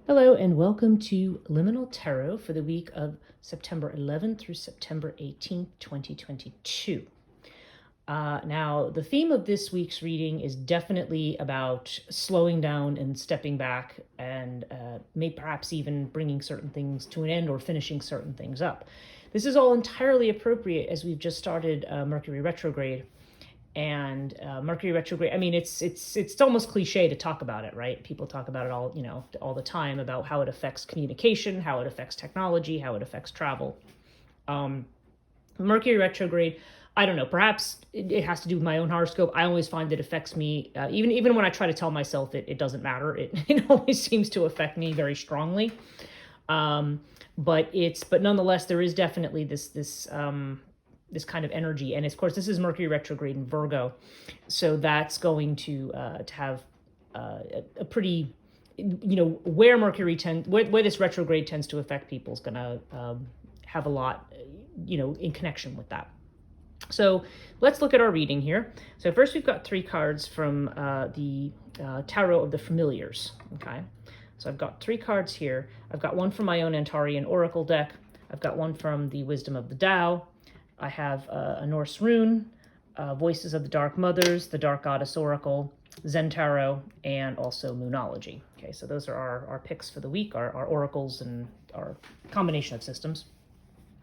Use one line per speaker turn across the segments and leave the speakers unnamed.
Hello and welcome to Liminal Tarot for the week of September 11th through September 18th, 2022. Now, the theme of this week's reading is definitely about slowing down and stepping back and maybe perhaps even bringing certain things to an end or finishing certain things up. This is all entirely appropriate as we've just started Mercury Retrograde. And Mercury retrograde, I mean, it's almost cliche to talk about it, right? People talk about it all the time about how it affects communication, how it affects technology, how it affects travel. Mercury retrograde, I don't know, perhaps it has to do with my own horoscope. I always find it affects me, even when I try to tell myself it doesn't matter. It always seems to affect me very strongly. But nonetheless, there is definitely this kind of energy. And of course, this is Mercury retrograde in Virgo. So that's going to have a pretty, where where this retrograde tends to affect people is going to have a lot, in connection with that. So let's look at our reading here. So first we've got 3 cards from the Tarot of the Familiars, okay? So I've got 3 cards here. I've got one from my own Antarian Oracle deck. I've got one from the Wisdom of the Tao. I have a Norse rune, Voices of the Dark Mothers, the Dark Goddess Oracle, Zen Tarot, and also Moonology. Okay, so those are our picks for the week, our oracles and our combination of systems.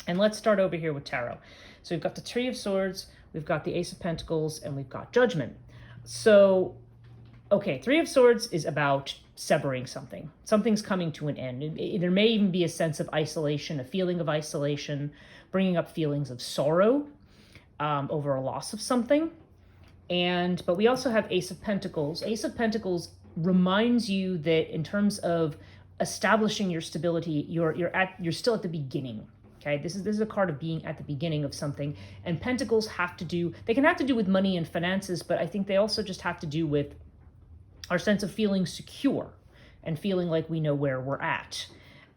And let's start over here with Tarot. So we've got the Three of Swords, we've got the Ace of Pentacles, and we've got Judgment. So, okay, Three of Swords is about severing something. Something's coming to an end. There may even be a sense of isolation, a feeling of isolation, bringing up feelings of sorrow over a loss of something. But we also have Ace of Pentacles. Ace of Pentacles reminds you that in terms of establishing your stability, you're still at the beginning. Okay, this is a card of being at the beginning of something. And Pentacles they can have to do with money and finances, but I think they also just have to do with our sense of feeling secure and feeling like we know where we're at.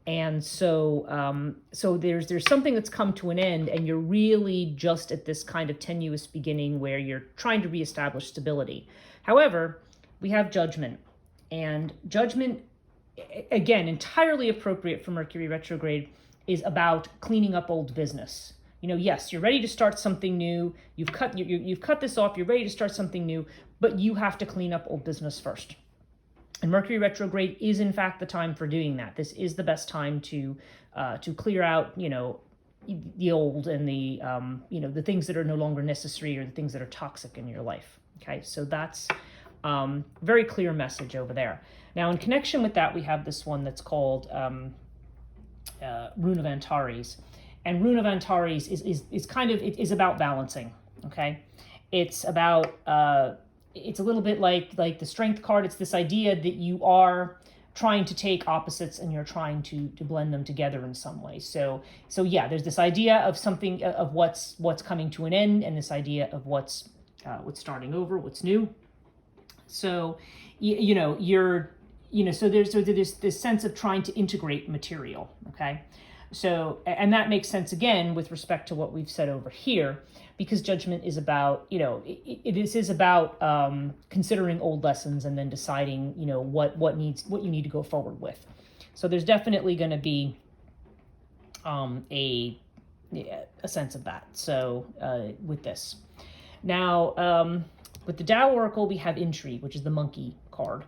And so there's something that's come to an end, and you're really just at this kind of tenuous beginning where you're trying to reestablish stability. However, we have Judgment, and Judgment, again, entirely appropriate for Mercury retrograde, is about cleaning up old business. Yes, you're ready to start something new. You've cut this off. You're ready to start something new, but you have to clean up old business first. And Mercury retrograde is, in fact, the time for doing that. This is the best time to clear out, the old and the things that are no longer necessary or the things that are toxic in your life. Okay, so that's very clear message over there. Now, in connection with that, we have this one that's called Rune of Antares. And Rune of Antares is about balancing, okay? It's about, it's a little bit like the Strength card. It's this idea that you are trying to take opposites and you're trying to blend them together in some way. So yeah, there's this idea of something, of what's coming to an end, and this idea of what's starting over, what's new. So, so there's this sense of trying to integrate material, okay? So, and that makes sense again with respect to what we've said over here, because Judgment is about, it is about considering old lessons and then deciding, what you need to go forward with. So there's definitely going to be a sense of that. So with this. Now, with the Tao Oracle, we have Intrigue, which is the monkey card.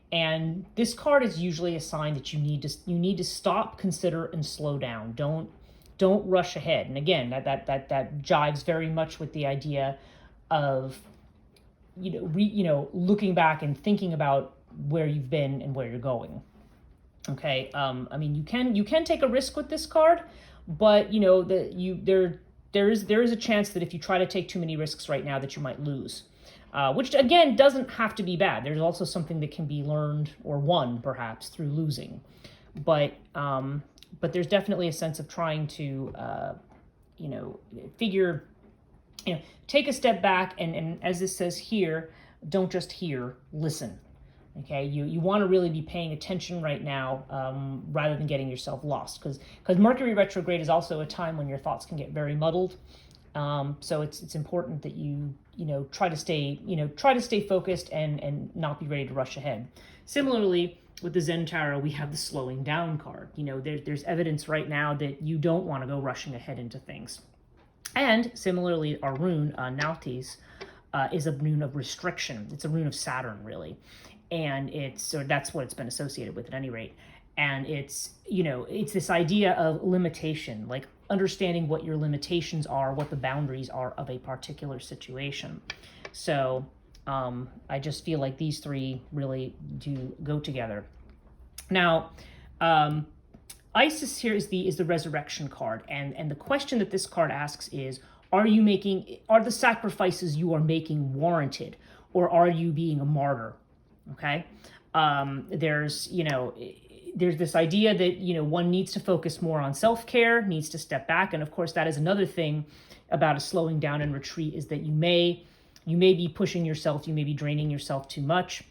And this card is usually a sign that you need to stop, consider, and slow down. Don't rush ahead. And again, that jives very much with the idea of looking back and thinking about where you've been and where you're going. Okay, I mean, you can take a risk with this card, but there is a chance that if you try to take too many risks right now, that you might lose. Which, again, doesn't have to be bad. There's also something that can be learned or won, perhaps, through losing. But there's definitely a sense of trying to, take a step back and as this says here, don't just hear, listen. Okay, you want to really be paying attention right now rather than getting yourself lost. Because Mercury retrograde is also a time when your thoughts can get very muddled. So it's important that you try to stay focused and not be ready to rush ahead. Similarly, with the Zen Tarot, we have the slowing down card. You know, there's evidence right now that you don't want to go rushing ahead into things. And similarly, our rune, Nautis, is a rune of restriction. It's a rune of Saturn, really. And that's what it's been associated with at any rate. And it's, you know, it's this idea of limitation, like understanding what your limitations are, what the boundaries are of a particular situation. So I just feel like these three really do go together. Now, Isis here is the resurrection card, and the question that this card asks is, are the sacrifices you are making warranted, or are you being a martyr? Okay, there's this idea that, you know, one needs to focus more on self-care, needs to step back, and of course that is another thing about a slowing down and retreat, is that you may be pushing yourself, you may be draining yourself too much.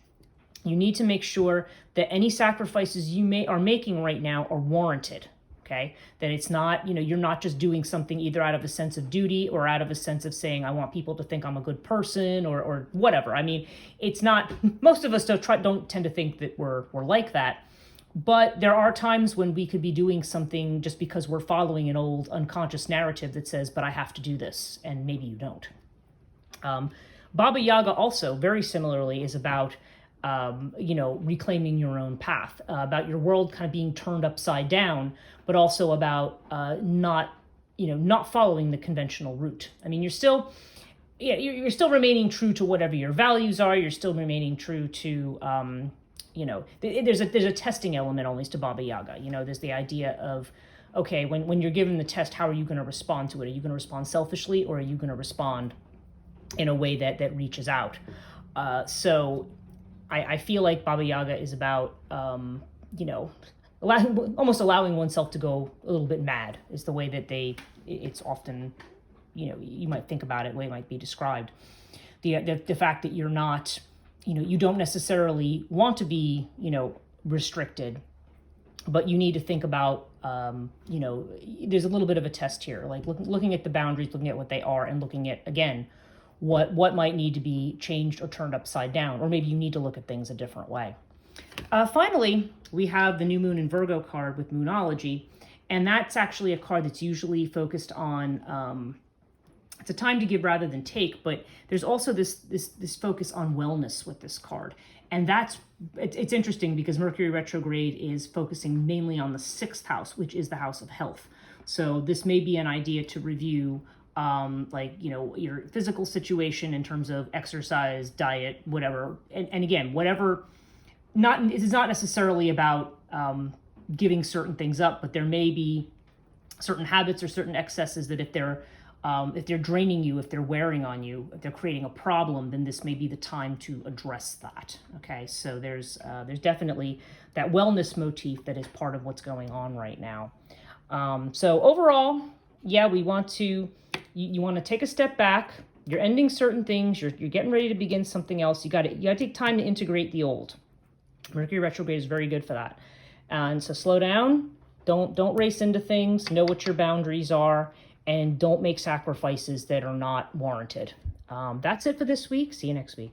You need to make sure that any sacrifices you are making right now are warranted. Okay, that it's not, you know, you're not just doing something either out of a sense of duty or out of a sense of saying, I want people to think I'm a good person, or whatever. I mean, it's not, most of us don't tend to think that we're like that. But there are times when we could be doing something just because we're following an old unconscious narrative that says, but I have to do this, and maybe you don't. Baba Yaga also, very similarly, is about reclaiming your own path, about your world kind of being turned upside down, but also about not following the conventional route. I mean, you're still remaining true to whatever your values are. You're still remaining true to, there's a testing element always to Baba Yaga. You know, there's the idea of, okay, when you're given the test, how are you going to respond to it? Are you going to respond selfishly, or are you going to respond in a way that reaches out? So I feel like Baba Yaga is about, almost allowing oneself to go a little bit mad, is the way that it's often, you might think about it, the way it might be described. The fact that you're not, you don't necessarily want to be, restricted, but you need to think about, there's a little bit of a test here, like looking at the boundaries, looking at what they are, and looking at, again, what might need to be changed or turned upside down, or maybe you need to look at things a different way. Finally, we have the New Moon in Virgo card with Moonology, and that's actually a card that's usually focused on, it's a time to give rather than take, but there's also this focus on wellness with this card. And it's interesting because Mercury Retrograde is focusing mainly on the 6th house, which is the house of health. So this may be an idea to review your physical situation in terms of exercise, diet, whatever. And again, whatever, it is not necessarily about giving certain things up, but there may be certain habits or certain excesses that if they're draining you, if they're wearing on you, if they're creating a problem, then this may be the time to address that. Okay, so there's definitely that wellness motif that is part of what's going on right now. So overall, yeah, we want to, you want to take a step back. You're ending certain things. You're getting ready to begin something else. You got to take time to integrate the old. Mercury retrograde is very good for that. And so slow down. Don't race into things. Know what your boundaries are, and don't make sacrifices that are not warranted. That's it for this week. See you next week.